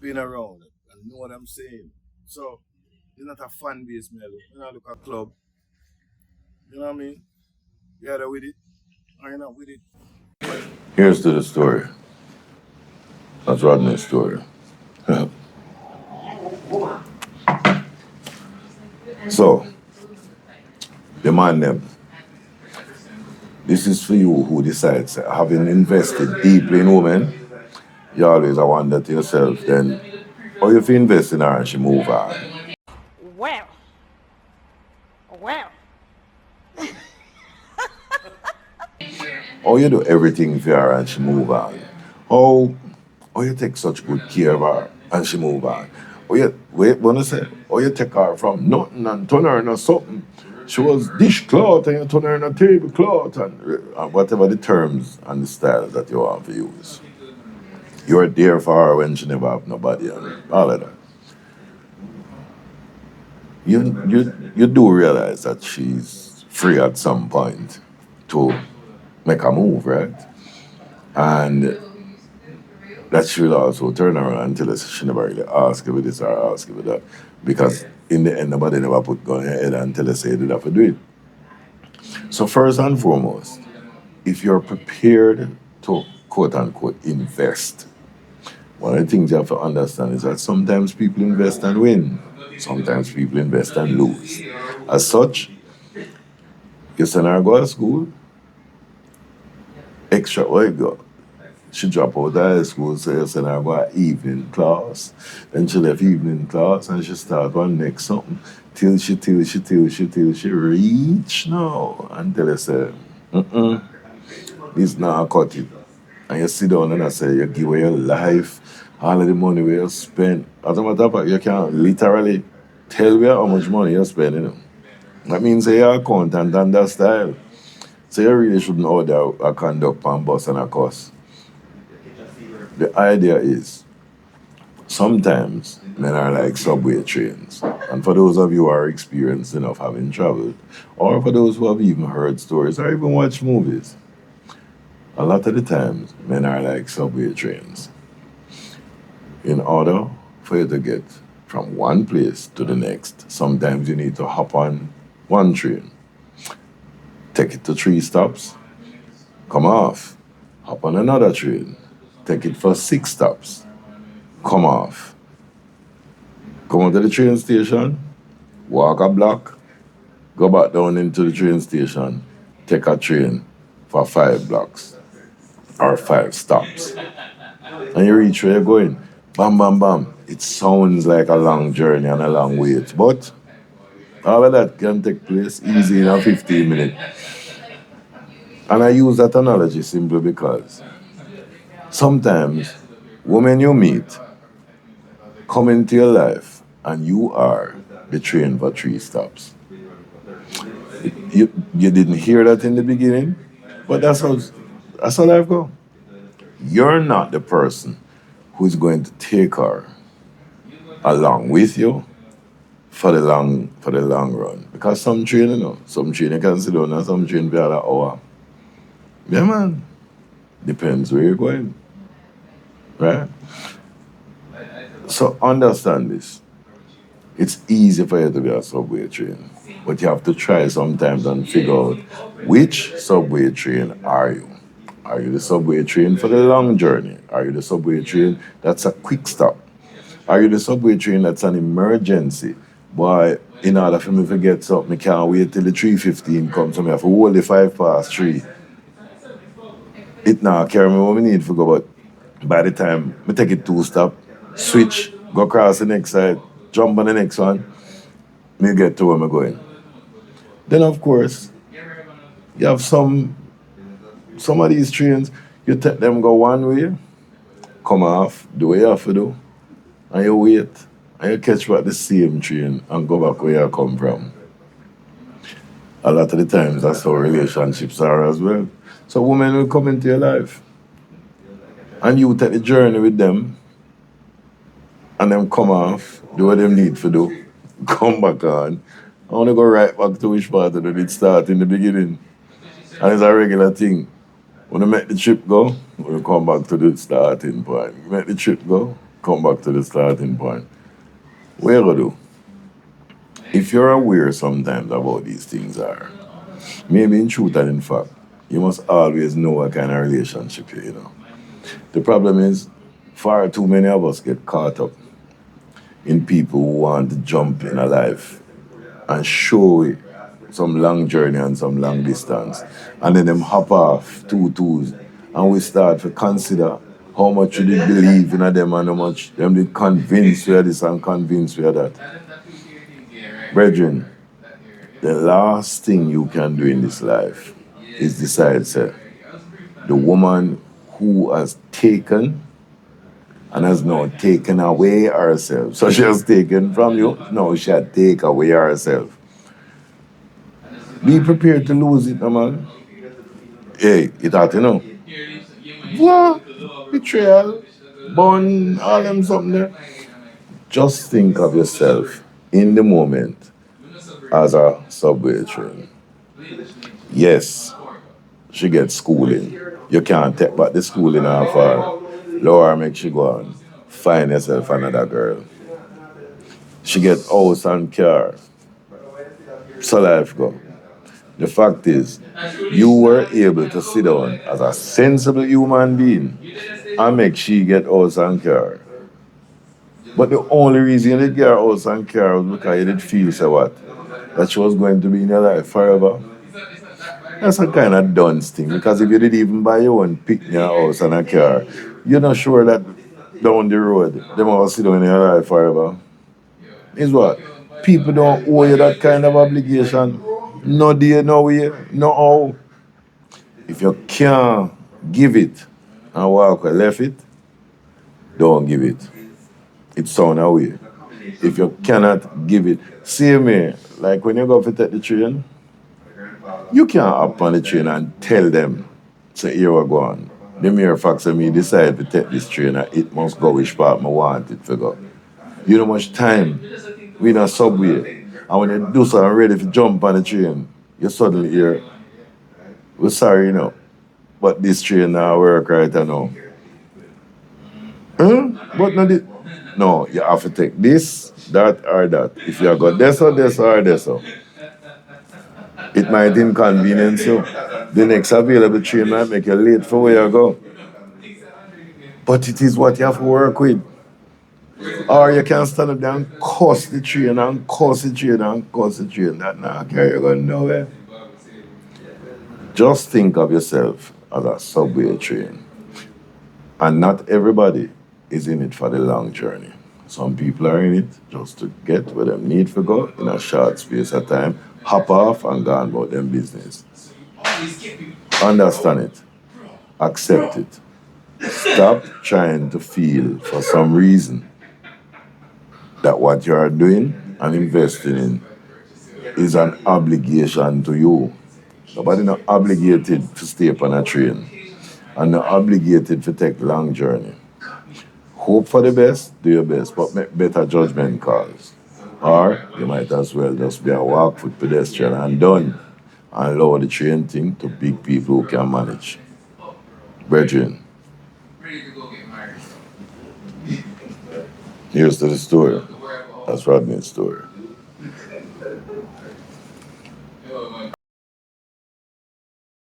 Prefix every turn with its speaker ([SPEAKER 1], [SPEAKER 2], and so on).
[SPEAKER 1] been around and know what I'm saying. So it's not a fan base, man. You know, look at club. You know what I mean? You either with it or you're not with it.
[SPEAKER 2] Here's to the story. That's Rodney's story. So, the man them, this is for you who decides, having invested deeply in women, you always wonder to yourself then, or if you invest in her and she move on.
[SPEAKER 3] Well, well.
[SPEAKER 2] Or you do everything for her and she move on. Or you take such good care of her and she move on. Or you, wait, wanna say, or you take her from nothing and turn her into something. She was dishcloth and you turn her into tablecloth and whatever the terms and the styles that you want to use. You're there for her when she never have nobody and all of that. You do realize that she's free at some point to make a move, right? And that she will also turn around and tell us she never really ask you this or ask you that. Because in the end, nobody never put gun in your head and tell us say you did have to do it. So first and foremost, if you're prepared to quote unquote invest, one of the things you have to understand is that sometimes people invest and win. Sometimes people invest and lose. As such, you send her go to school, extra what you got. She drop out of high school, so you send her go to evening class. Then she left evening class and she start one next something till she reach now until you say, this not cut it. And you sit down and I say you give away your life, all of the money where you spend. As a matter of fact, you can literally tell where how much money you're spending. That means you're accountant and that style. So you really shouldn't order a conduct and bus and a cost. The idea is sometimes men are like subway trains. And for those of you who are experienced enough having traveled, or for those who have even heard stories or even watched movies, a lot of the times men are like subway trains. In order for you to get from one place to the next, sometimes you need to hop on one train, take it to 3 stops, come off, hop on another train, take it for 6 stops, come off, come on to the train station, walk a block, go back down into the train station, take a train for 5 blocks or 5 stops. And you reach where you're going. Bam, bam, bam. It sounds like a long journey and a long wait, but all of that can take place easy in a 15 minutes. And I use that analogy simply because sometimes women you meet come into your life and you are the train for 3 stops. You didn't hear that in the beginning, but that's how life goes. You're not the person who's going to take her along with you for the long run. Because some train you can sit down and some train be an hour. Yeah man. Depends where you're going. Right? So understand this. It's easy for you to be a subway train. But you have to try sometimes and figure out which subway train are you? Are you the subway train for the long journey? Are you the subway train that's a quick stop? Are you the subway train that's an emergency? Boy, in order for me to get something, I can't wait till the 3:15 comes, so I have to hold the 3:05. It now carry me what we need to go, but by the time I take it 2 stop, switch, go across the next side, jump on the next one, me get to where I'm going. Then of course, you have some of these trains, you take them go one way, come off, do what you have to do, and you wait, and you catch back the same train and go back where you come from. A lot of the times, that's how relationships are as well. So women will come into your life, and you take the journey with them, and them come off, do what them need to do, come back on. I want to go right back to which part of it did start in the beginning. And it's a regular thing. When you make the trip go, when you come back to the starting point, you make the trip go, come back to the starting point. What you gonna do? If you're aware sometimes about these things are, maybe in truth and in fact, you must always know what kind of relationship you're in. The problem is, far too many of us get caught up in people who want to jump in a life and show it some long journey and some long distance. And then them hop off two twos and we start to consider how much you did believe in them and how much them did convince you of this and convince you of that. Brethren, the last thing you can do in this life is decide, say, the woman who has taken and has now taken away herself. So she has taken from you, no, she had take away herself. Be prepared to lose it, no, man. Hey, it had to know. What? Betrayal, bun, all them something there. Just think of yourself in the moment as a subway train. Yes, she gets schooling. You can't take back the schooling off her. Laura make she go on. Find yourself another girl. She get house and car. So life go. The fact is, you were able to sit down as a sensible human being and make she get house and car. But the only reason you did get her house and car was because you did feel, say what? That she was going to be in your life forever. That's a kind of dunce thing, because if you did even buy your own pick in your house and a car, you're not sure that down the road, they will sit down in your life forever. Is what? People don't owe you that kind of obligation. No day, no way, no how. If you can't give it and walk away, left it, don't give it. It sound away. If you cannot give it, see me, like when you go to take the train, you can't hop on the train and tell them, say, here we go on. The mere fact that me decide to take this train and it must go which part I want it to go. You know much time we in a subway, and when you do so and ready to jump on the train, you suddenly hear, we're sorry, but this train now work right now. Huh? But no, you have to take this, that, or that. If you go this or this or this, it might inconvenience you. The next available train might make you late for where you go. But it is what you have to work with. Or you can stand up there and cuss the train and cuss the train and cuss the train. That not carry you going nowhere. Just think of yourself as a subway train. And not everybody is in it for the long journey. Some people are in it just to get where they need to go in a short space of time, hop off and go on about them business. Understand it. Accept it. Stop trying to feel for some reason that what you are doing and investing in is an obligation to you. Nobody not obligated to stay upon a train and not obligated to take long journey. Hope for the best, do your best, but make better judgment calls. Or you might as well just be a walk-foot pedestrian and done, and lower the train thing to big people who can manage. Brethren, here's to the story. That's Rodney's story.